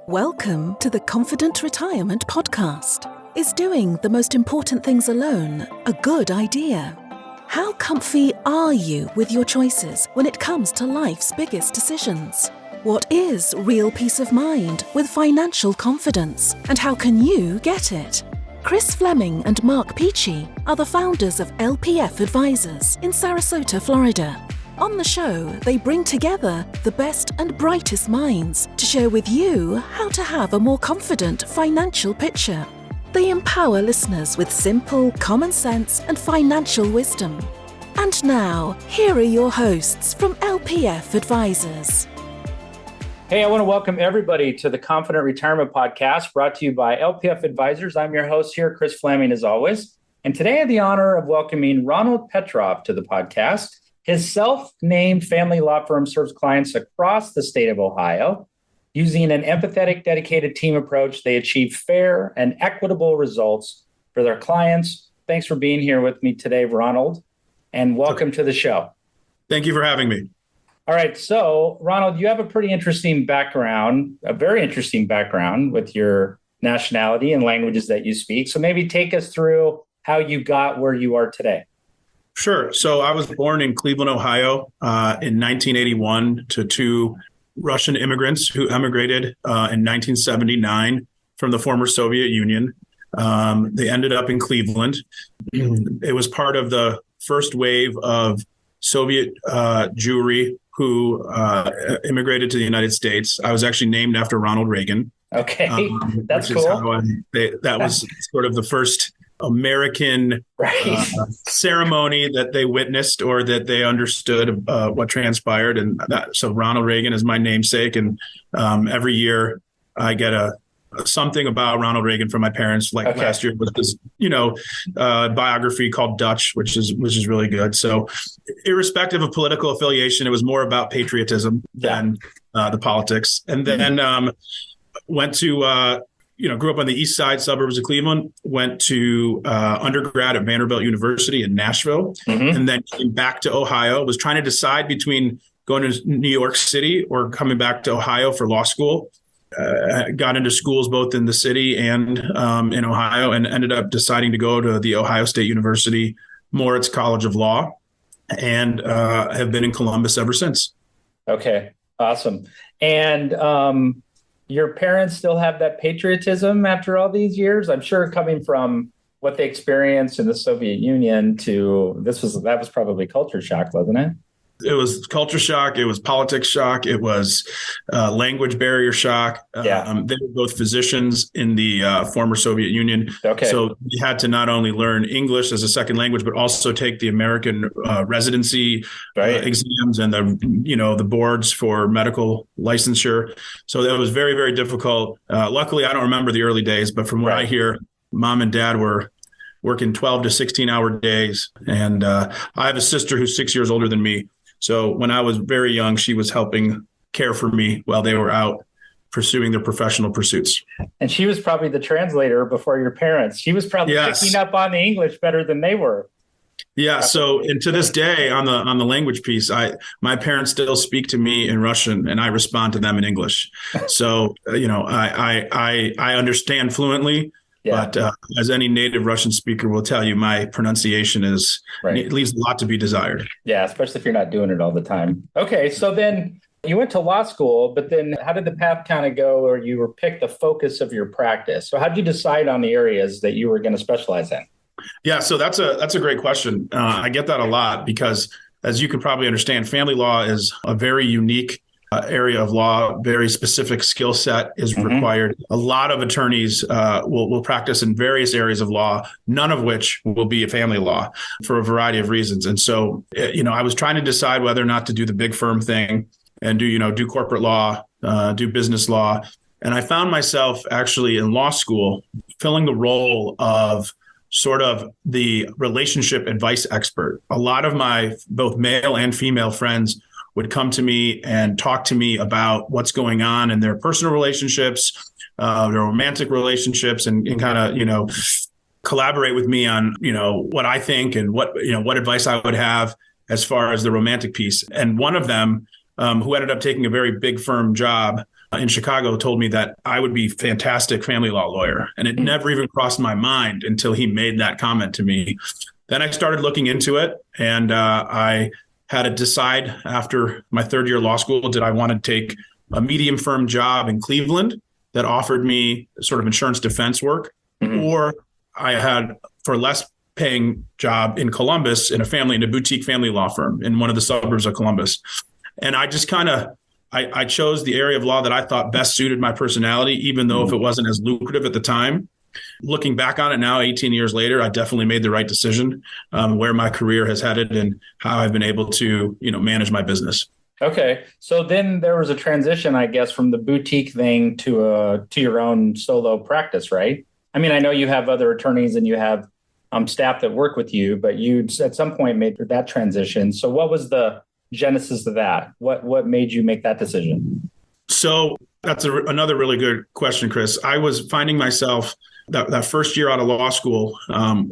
Welcome to the Confident Retirement Podcast. Is doing the most important things alone a good idea? How comfy are you with your choices when it comes to life's biggest decisions? What is real peace of mind with financial confidence, and how can you get it? Chris Fleming and Mark Peachy are the founders of LPF Advisors in Sarasota, Florida. On the show, they bring together the best and brightest minds to share with you how to have a more confident financial picture. They empower listeners with simple, common sense and financial wisdom. And now, here are your hosts from LPF Advisors. Hey, I want to welcome everybody to the Confident Retirement Podcast, brought to you by LPF Advisors. I'm your host here, Chris Fleming, as always. And today I have the honor of welcoming Ronald Petroff to the podcast. His self-named family law firm serves clients across the state of Ohio. Using an empathetic, dedicated team approach, they achieve fair and equitable results for their clients. Thanks for being here with me today, Ronald, and welcome to the show. Thank you for having me. All right. So, Ronald, you have a pretty interesting background, a very interesting background with your nationality and languages that you speak. So maybe take us through how you got where you are today. Sure. So I was born in Cleveland, Ohio, in 1981 to two Russian immigrants who emigrated in 1979 from the former Soviet Union. They ended up in Cleveland. It was part of the first wave of Soviet Jewry who immigrated to the United States. I was actually named after Ronald Reagan. Okay, that's cool. That was sort of the first American ceremony that they witnessed or that they understood what transpired. And so Ronald Reagan is my namesake. And every year I get something about Ronald Reagan from my parents. Last year was this, biography called Dutch, which is really good. So irrespective of political affiliation, it was more about patriotism than the politics. And then went to grew up on the east side suburbs of Cleveland, went to undergrad at Vanderbilt University in Nashville, and then came back to Ohio. Was trying to decide between going to New York City or coming back to Ohio for law school. Got into schools both in the city and in Ohio, and ended up deciding to go to the Ohio State University Moritz College of Law, and have been in Columbus ever since. Okay, awesome. And your parents still have that patriotism after all these years? I'm sure coming from what they experienced in the Soviet Union to that was probably culture shock, wasn't it? It was culture shock. It was politics shock. It was language barrier shock. They were both physicians in the former Soviet Union. Okay. So you had to not only learn English as a second language, but also take the American residency exams and the boards for medical licensure. So that was very, very difficult. Luckily, I don't remember the early days, but from what I hear, mom and dad were working 12 to 16-hour days. And I have a sister who's 6 years older than me. So when I was very young, she was helping care for me while they were out pursuing their professional pursuits. And she was probably the translator before your parents. She was probably picking up on the English better than they were. Yeah. So, and to this day on the language piece, my parents still speak to me in Russian and I respond to them in English. So, I understand fluently. Yeah. But as any native Russian speaker will tell you, my pronunciation it leaves a lot to be desired. Yeah, especially if you're not doing it all the time. Okay, so then you went to law school, but then how did the path kind of go, or you were picked the focus of your practice? So how did you decide on the areas that you were going to specialize in? Yeah, so that's a great question. I get that a lot because, as you can probably understand, family law is a very unique area of law. Very specific skill set is required. A lot of attorneys will practice in various areas of law, none of which will be a family law for a variety of reasons. And so, I was trying to decide whether or not to do the big firm thing and do corporate law, do business law. And I found myself actually in law school filling the role of sort of the relationship advice expert. A lot of my both male and female friends would come to me and talk to me about what's going on in their personal relationships, their romantic relationships, and kind of, collaborate with me on, what I think and what advice I would have as far as the romantic piece. And one of them, who ended up taking a very big firm job, in Chicago told me that I would be a fantastic family law lawyer. And it never even crossed my mind until he made that comment to me. Then I started looking into it, and I had to decide after my third year of law school, did I want to take a medium firm job in Cleveland that offered me sort of insurance defense work, or I had for less paying job in Columbus in a boutique family law firm in one of the suburbs of Columbus. And I just I chose the area of law that I thought best suited my personality, even though if it wasn't as lucrative at the time. Looking back on it now, 18 years later, I definitely made the right decision, where my career has headed and how I've been able to, manage my business. Okay. So then there was a transition, I guess, from the boutique thing to your own solo practice, right? I mean, I know you have other attorneys and you have staff that work with you, but you at some point made that transition. So what was the genesis of that? What made you make that decision? So that's another really good question, Chris. I was finding myself that first year out of law school,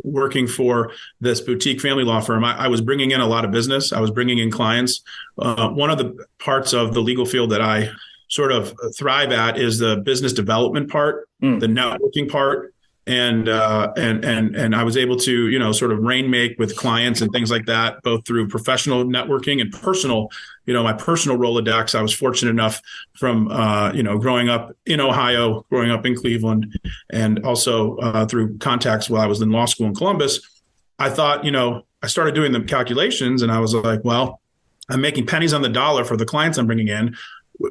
working for this boutique family law firm. I was bringing in a lot of business. I was bringing in clients. One of the parts of the legal field that I sort of thrive at is the business development part, the networking part. And I was able to, sort of rainmake with clients and things like that, both through professional networking and personal, my personal Rolodex. I was fortunate enough from, growing up in Ohio, growing up in Cleveland, and also through contacts while I was in law school in Columbus. I thought, I started doing the calculations and I was like, well, I'm making pennies on the dollar for the clients I'm bringing in.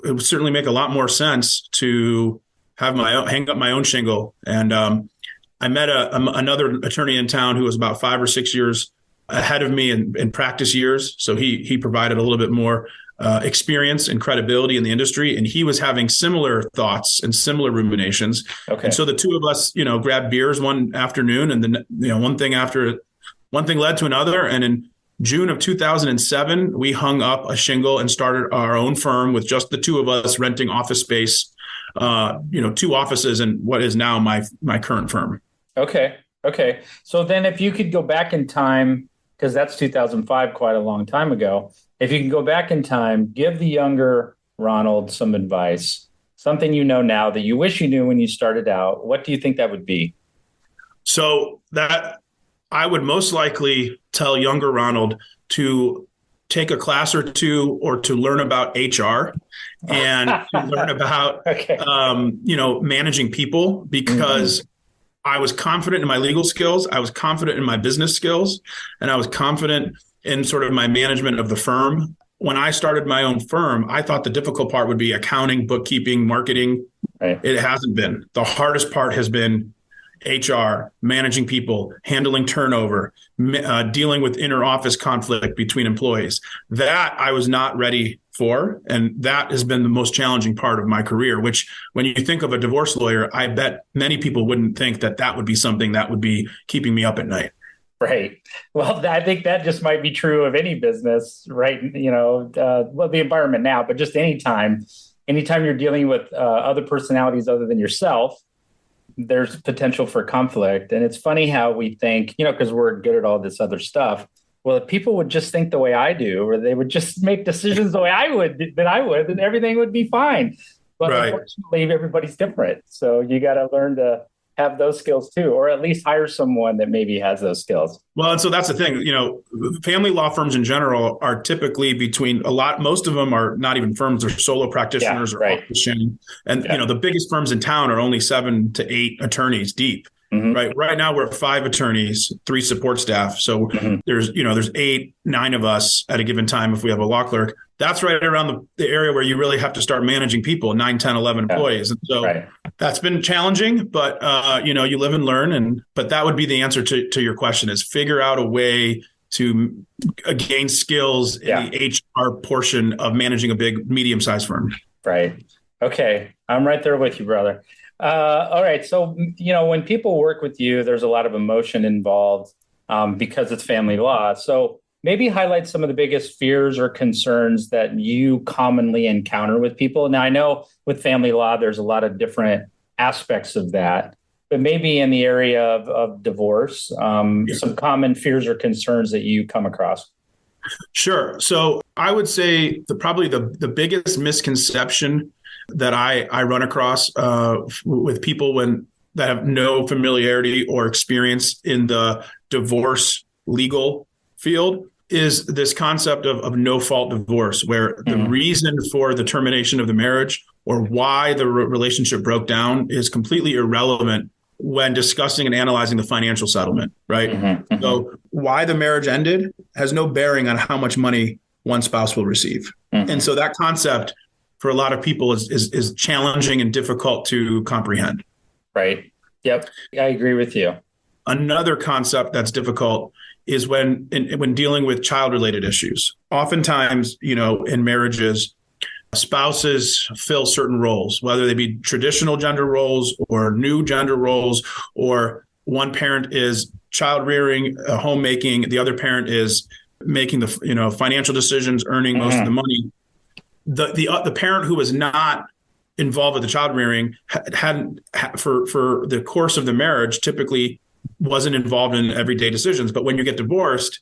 It would certainly make a lot more sense to have hang up my own shingle. And, I met another attorney in town who was about 5 or 6 years ahead of me in practice years. So he provided a little bit more experience and credibility in the industry. And he was having similar thoughts and similar ruminations. Okay. And so the two of us, grabbed beers one afternoon, and then, one thing led to another. And in June of 2007, we hung up a shingle and started our own firm with just the two of us renting office space, 2 offices in what is now my current firm. Okay. So then if you could go back in time, because that's 2005, quite a long time ago. If you can go back in time, give the younger Ronald some advice, something you know now that you wish you knew when you started out. What do you think that would be? So that I would most likely tell younger Ronald to take a class or two, or to learn about HR and to learn about, managing people, because I was confident in my legal skills. I was confident in my business skills, and I was confident in sort of my management of the firm. When I started my own firm, I thought the difficult part would be accounting, bookkeeping, marketing. Right. It hasn't been. The hardest part has been HR, managing people, handling turnover, dealing with inter office conflict between employees. That I was not ready for. And that has been the most challenging part of my career, which when you think of a divorce lawyer, I bet many people wouldn't think that would be something that would be keeping me up at night. Right. Well, I think that just might be true of any business, right? The environment now, but just anytime you're dealing with other personalities other than yourself, there's potential for conflict. And it's funny how we think, because we're good at all this other stuff. Well, if people would just think the way I do, or they would just make decisions the way I would, then everything would be fine. But Unfortunately, everybody's different. So you got to learn to have those skills too, or at least hire someone that maybe has those skills. Well, and so that's the thing, family law firms in general are typically most of them are not even firms, they're solo practitioners or office-sharing. And, the biggest firms in town are only 7 to 8 attorneys deep. Mm-hmm. Right now we're 5 attorneys, 3 support staff. So there's 8, 9 of us at a given time if we have a law clerk. That's right around the area where you really have to start managing people, 9, 10, 11 employees. And so that's been challenging, but you live and learn. But that would be the answer to your question, is figure out a way to gain skills in the HR portion of managing a big, medium-sized firm. Right. Okay. I'm right there with you, brother. All right. So, when people work with you, there's a lot of emotion involved because it's family law. So maybe highlight some of the biggest fears or concerns that you commonly encounter with people. Now, I know with family law, there's a lot of different aspects of that, but maybe in the area of divorce, some common fears or concerns that you come across. Sure. So I would say probably the biggest misconception that I run across with people that have no familiarity or experience in the divorce legal field is this concept of no-fault divorce, where the reason for the termination of the marriage or why the relationship broke down is completely irrelevant when discussing and analyzing the financial settlement, right? So why the marriage ended has no bearing on how much money one spouse will receive. And so that concept for a lot of people is challenging and difficult to comprehend. Right. Yep. I agree with you. Another concept that's difficult is when dealing with child-related issues. Oftentimes, in marriages, spouses fill certain roles, whether they be traditional gender roles or new gender roles, or one parent is child rearing, homemaking, the other parent is making the financial decisions, earning most of the money. The parent who was not involved with the child rearing hadn't for the course of the marriage typically wasn't involved in everyday decisions. But when you get divorced,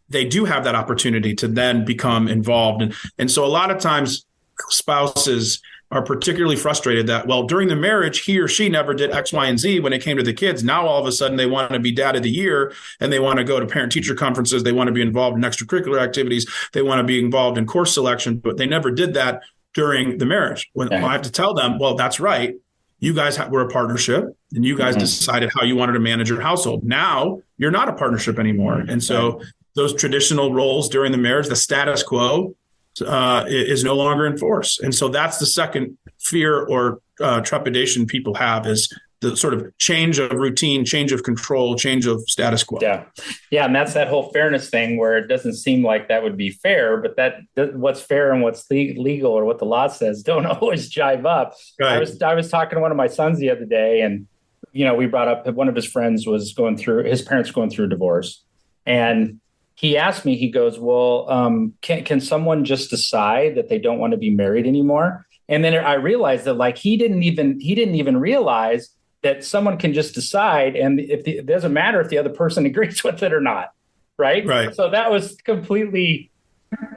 they do have that opportunity to then become involved. And so a lot of times spouses are particularly frustrated that, well, during the marriage, he or she never did X, Y, and Z when it came to the kids. Now, all of a sudden, they want to be dad of the year and they want to go to parent-teacher conferences. They want to be involved in extracurricular activities. They want to be involved in course selection, but they never did that during the marriage. When I have to tell them, well, that's right. You guys were a partnership and you guys decided how you wanted to manage your household. Now you're not a partnership anymore. And so those traditional roles during the marriage, the status quo is no longer in force. And so that's the second fear or trepidation people have, is the sort of change of routine, change of control, change of status quo. Yeah. And that's that whole fairness thing where it doesn't seem like that would be fair, but that what's fair and what's legal or what the law says don't always jive up. Right. I was talking to one of my sons the other day, and, we brought up one of his friends was his parents going through a divorce. And he asked me, he goes, well, can someone just decide that they don't want to be married anymore? And then I realized that he didn't even realize that someone can just decide, and it doesn't matter if the other person agrees with it or not, right? Right. So that was completely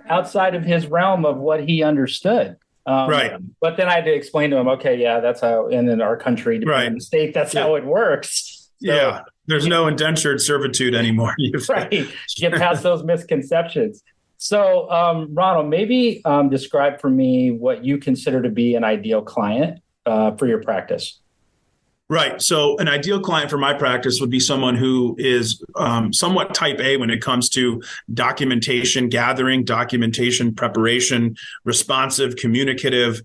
outside of his realm of what he understood. Right. But then I had to explain to him, okay, yeah, that's how, and in our country, depending on the state, that's how it works. So, yeah. There's no indentured servitude anymore. Right. Get past those misconceptions. So, Ronald, maybe describe for me what you consider to be an ideal client for your practice. Right. So an ideal client for my practice would be someone who is somewhat type A when it comes to documentation gathering, documentation preparation, responsive, communicative,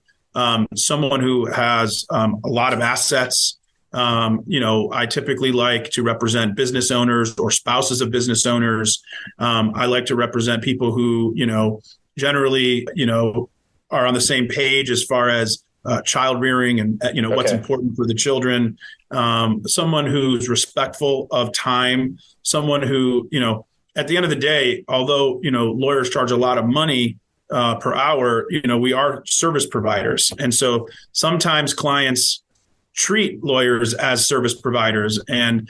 someone who has a lot of assets. I typically like to represent business owners or spouses of business owners. I like to represent people who, generally, are on the same page as far as child rearing and, what's important for the children. Someone who's respectful of time, someone who, at the end of the day, although, lawyers charge a lot of money per hour, we are service providers. And so sometimes clients treat lawyers as service providers. And,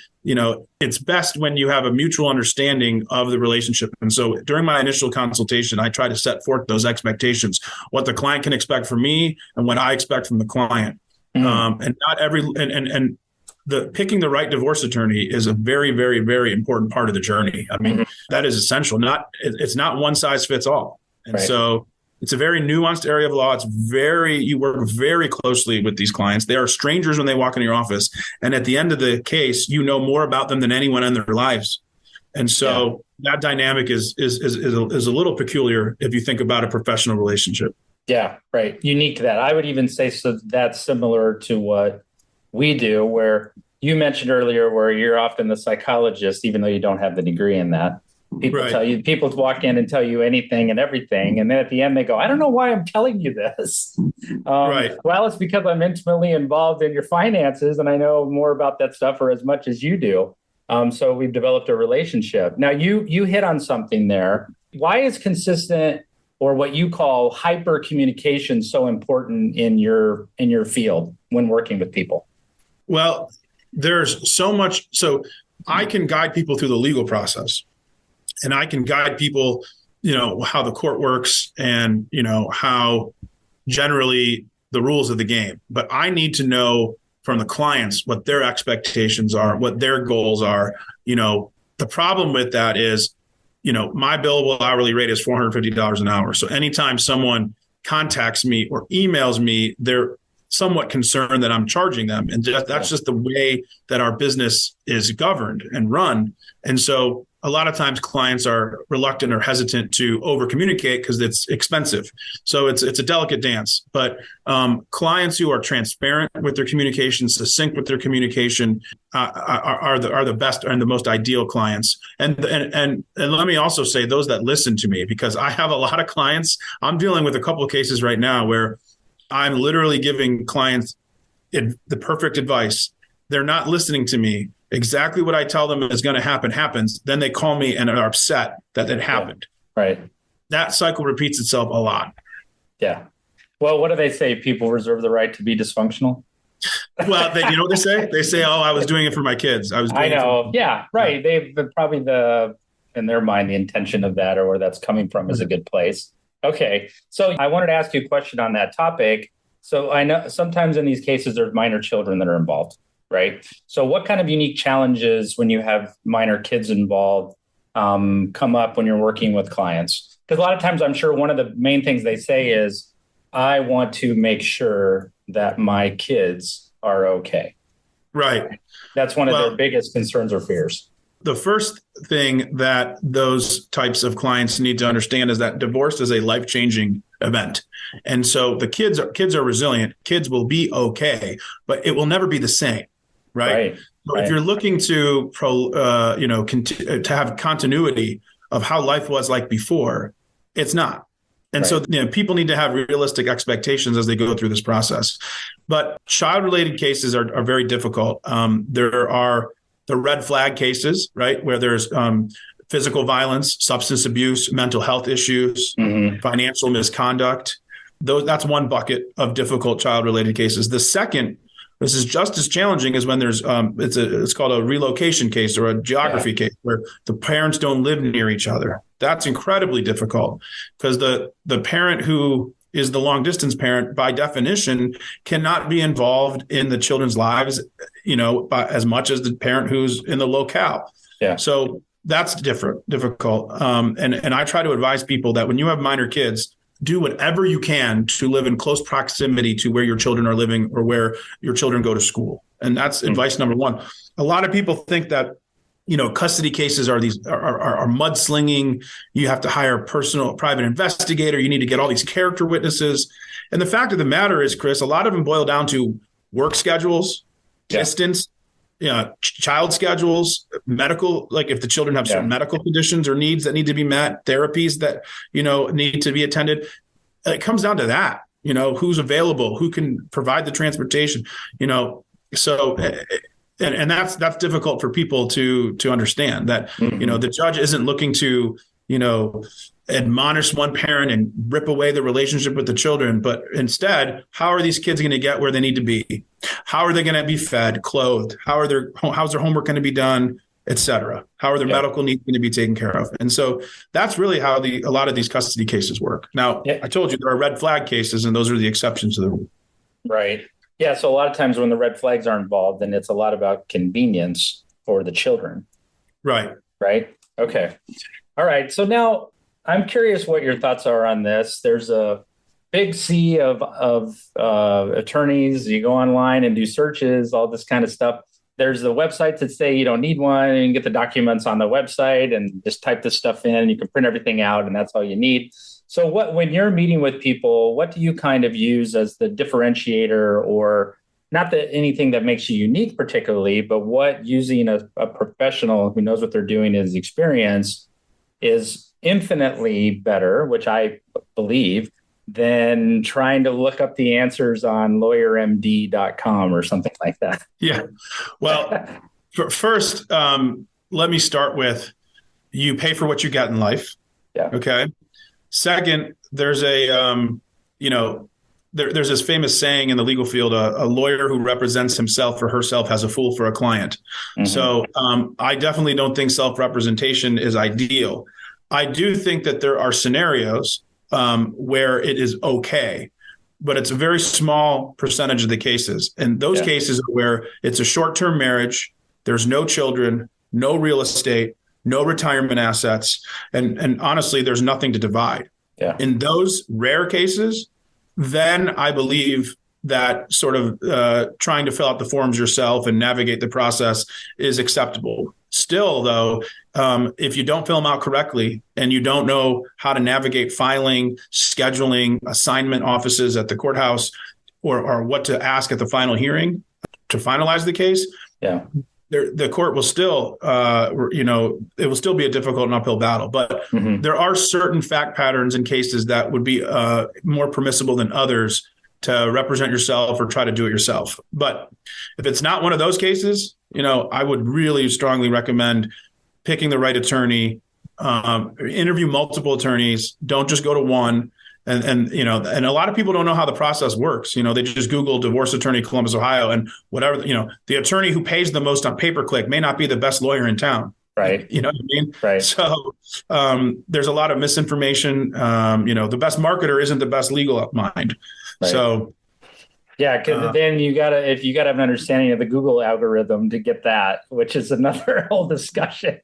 it's best when you have a mutual understanding of the relationship. And so during my initial consultation, I try to set forth those expectations, what the client can expect from me and what I expect from the client. And not every, and the picking the right divorce attorney is a very, very, very important part of the journey. I mean, that is essential. It's not one size fits all. And so it's a very nuanced area of law. You work very closely with these clients. They are strangers when they walk into your office. And at the end of the case, you know more about them than anyone in their lives. And so that dynamic is a little peculiar if you think about a professional relationship. Yeah, right. Unique to that. I would even say so that's similar to what we do, where you mentioned earlier where you're often the psychologist, even though you don't have the degree in that. People walk in and tell you anything and everything. And then at the end, they go, I don't know why I'm telling you this. Well, it's because I'm intimately involved in your finances and I know more about that stuff or as much as you do. So we've developed a relationship. Now, you hit on something there. Why is consistent or what you call hyper communication so important in your field when working with people? Well, there's so much. So I can guide people through the legal process. And I can guide people, how the court works and, how generally, the rules of the game, but I need to know from the clients what their expectations are, what their goals are. The problem with that is, my billable hourly rate is $450 an hour. So anytime someone contacts me or emails me, they're somewhat concerned that I'm charging them. And that's just the way that our business is governed and run. And so a lot of times clients are reluctant or hesitant to over communicate because it's expensive. So it's a delicate dance. But clients who are transparent with their communication, succinct with their communication, are the best and the most ideal clients. And let me also say those that listen to me, because I have a lot of clients. I'm dealing with a couple of cases right now where I'm literally giving clients the perfect advice. They're not listening to me. Exactly what I tell them is going to happen happens. Then they call me and are upset that it happened. Right. That cycle repeats itself a lot. Yeah. Well, what do they say? People reserve the right to be dysfunctional. Well, you know what they say? They say, "Oh, I was doing it for my kids. I know. Yeah. Right. They've probably in their mind, the intention of that or where that's coming from is a good place. Okay. So I wanted to ask you a question on that topic. So I know sometimes in these cases, there's minor children that are involved. Right. So what kind of unique challenges when you have minor kids involved come up when you're working with clients? Because a lot of times I'm sure one of the main things they say is, I want to make sure that my kids are okay. Right. That's one of their biggest concerns or fears. The first thing that those types of clients need to understand is that divorce is a life-changing event. And so the kids are resilient. Kids will be okay, but it will never be the same. Right. So if you're looking to to have continuity of how life was like before, it's not. And so people need to have realistic expectations as they go through this process. But child-related cases are very difficult. There are the red flag cases, right, where there's physical violence, substance abuse, mental health issues, financial misconduct. That's one bucket of difficult child-related cases. The second, this is just as challenging as when there's it's called a relocation case or a geography case where the parents don't live near each other. That's incredibly difficult because the parent who is the long distance parent by definition cannot be involved in the children's lives, as much as the parent who's in the locale. Yeah. So that's difficult. And I try to advise people that when you have minor kids, do whatever you can to live in close proximity to where your children are living or where your children go to school. And that's advice number one. A lot of people think that, custody cases are mudslinging. You have to hire a private investigator. You need to get all these character witnesses. And the fact of the matter is, Chris, a lot of them boil down to work schedules, distance, child schedules, medical, like if the children have certain medical conditions or needs that need to be met, therapies that, need to be attended. It comes down to that, who's available, who can provide the transportation, so, and that's difficult for people to understand that, the judge isn't looking to, admonish one parent and rip away the relationship with the children, but instead, how are these kids going to get where they need to be? How are they going to be fed, clothed? How's their homework going to be done, et cetera? How are their medical needs going to be taken care of? And so that's really how a lot of these custody cases work. Now, I told you there are red flag cases, and those are the exceptions to the rule. Right. Yeah. So a lot of times when the red flags are involved, then it's a lot about convenience for the children. Right. Right. Okay. All right. So now I'm curious what your thoughts are on this. There's a big sea of attorneys. You go online and do searches, all this kind of stuff. There's the websites that say you don't need one, and you can get the documents on the website and just type this stuff in. You can print everything out, and that's all you need. So when you're meeting with people, what do you kind of use as the differentiator, or not that anything that makes you unique particularly, but what using a professional who knows what they're doing is experience is infinitely better, which I believe, than trying to look up the answers on lawyermd.com or something like that. Yeah. Well, first, let me start with you pay for what you get in life. Yeah. Okay. Second, there's there's this famous saying in the legal field, a lawyer who represents himself or herself has a fool for a client. Mm-hmm. So I definitely don't think self-representation is ideal. I do think that there are scenarios where it is okay. but it's a very small percentage of the cases. And those cases are where it's a short-term marriage, there's no children, no real estate, no retirement assets, and honestly, there's nothing to divide. Yeah. In those rare cases, then I believe that sort of trying to fill out the forms yourself and navigate the process is acceptable. Still, though, if you don't fill them out correctly and you don't know how to navigate filing, scheduling, assignment offices at the courthouse, or what to ask at the final hearing to finalize the case, the court will still, it will still be a difficult and uphill battle. But there are certain fact patterns in cases that would be more permissible than others to represent yourself or try to do it yourself. But if it's not one of those cases, I would really strongly recommend picking the right attorney, interview multiple attorneys. Don't just go to one. And a lot of people don't know how the process works. They just Google divorce attorney, Columbus, Ohio, and whatever, the attorney who pays the most on pay-per-click may not be the best lawyer in town. Right. You know what I mean? Right. So there's a lot of misinformation. The best marketer isn't the best legal mind. Right. So, yeah, because then you gotta have an understanding of the Google algorithm to get that, which is another whole discussion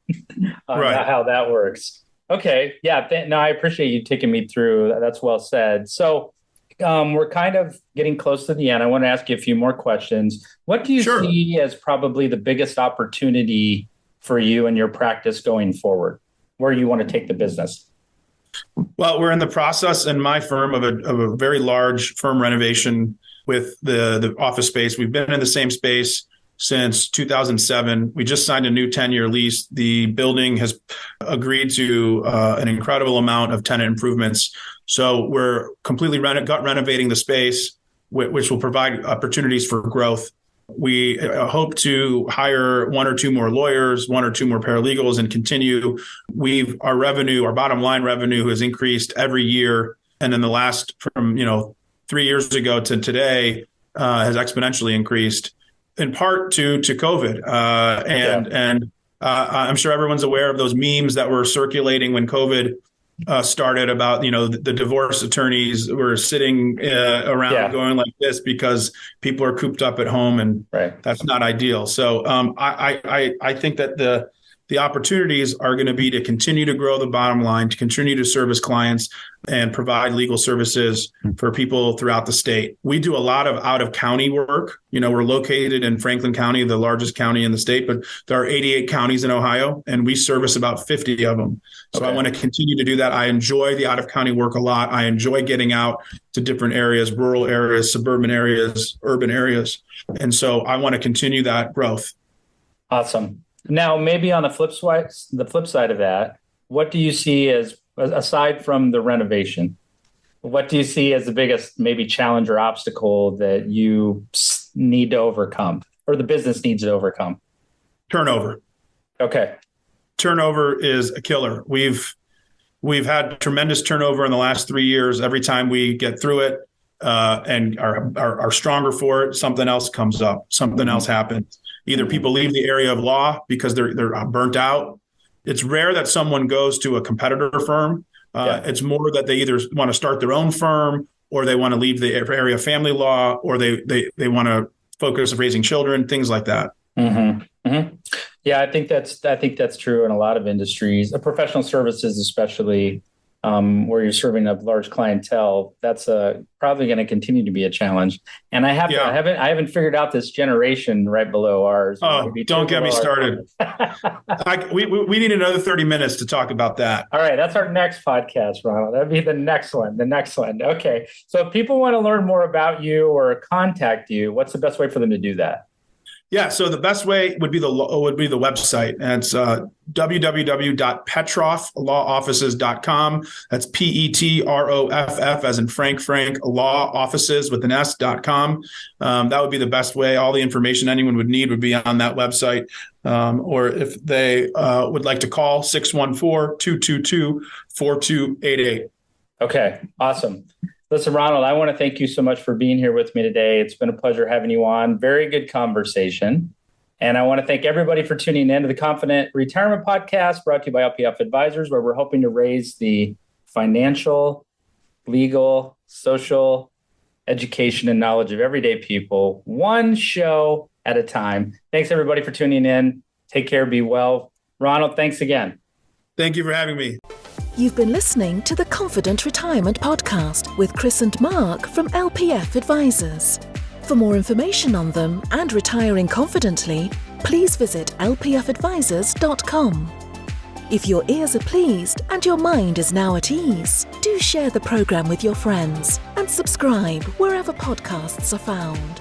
on how that works. Okay, yeah, I appreciate you taking me through. That's well said. So we're kind of getting close to the end. I want to ask you a few more questions. What do you see as probably the biggest opportunity for you and your practice going forward? Where you want to take the business? Well, we're in the process in my firm of a very large firm renovation with the office space. We've been in the same space since 2007. We just signed a new 10-year lease. The building has agreed to an incredible amount of tenant improvements. So we're completely renovating the space, which will provide opportunities for growth. We hope to hire one or two more lawyers, one or two more paralegals, and continue. Our bottom line revenue has increased every year. And in the last, from 3 years ago to today, has exponentially increased, in part to COVID. And I'm sure everyone's aware of those memes that were circulating when COVID started about, the divorce attorneys were sitting around going like this because people are cooped up at home, and that's not ideal. So I think that the opportunities are going to be to continue to grow the bottom line, to continue to service clients and provide legal services for people throughout the state. We do a lot of out-of-county work. We're located in Franklin County, the largest county in the state, but there are 88 counties in Ohio, and we service about 50 of them. So I want to continue to do that. I enjoy the out-of-county work a lot. I enjoy getting out to different areas, rural areas, suburban areas, urban areas. And so I want to continue that growth. Awesome. Now, maybe on the flip side of that, what do you see as, aside from the renovation, what do you see as the biggest maybe challenge or obstacle that you need to overcome, or the business needs to overcome? Turnover. Okay. Turnover is a killer. We've had tremendous turnover in the last 3 years. Every time we get through it and are stronger for it, something else comes up, something else happens. Either people leave the area of law because they're burnt out. It's rare that someone goes to a competitor firm. It's more that they either want to start their own firm, or they want to leave the area of family law, or they want to focus on raising children, things like that. Mm-hmm. Mm-hmm. Yeah, I think that's true in a lot of industries, professional services especially. Where you're serving a large clientele, that's probably going to continue to be a challenge. And I haven't figured out this generation right below ours. Oh, don't get me started. We need another 30 minutes to talk about that. All right, that's our next podcast, Ronald. That'd be the next one. Okay, so if people want to learn more about you or contact you, what's the best way for them to do that? Yeah, so the best way would be the website, and it's www.petrofflawoffices.com. That's Petroff, as in Frank, law offices with an S.com. That would be the best way. All the information anyone would need would be on that website. Or if they would like to call, 614-222-4288. Okay, awesome. Listen, Ronald, I want to thank you so much for being here with me today. It's been a pleasure having you on. Very good conversation. And I want to thank everybody for tuning in to the Confident Retirement Podcast, brought to you by LPF Advisors, where we're hoping to raise the financial, legal, social, education and knowledge of everyday people, one show at a time. Thanks, everybody, for tuning in. Take care. Be well. Ronald, thanks again. Thank you for having me. You've been listening to the Confident Retirement Podcast with Chris and Mark from LPF Advisors. For more information on them and retiring confidently, please visit lpfadvisors.com. If your ears are pleased and your mind is now at ease, do share the program with your friends and subscribe wherever podcasts are found.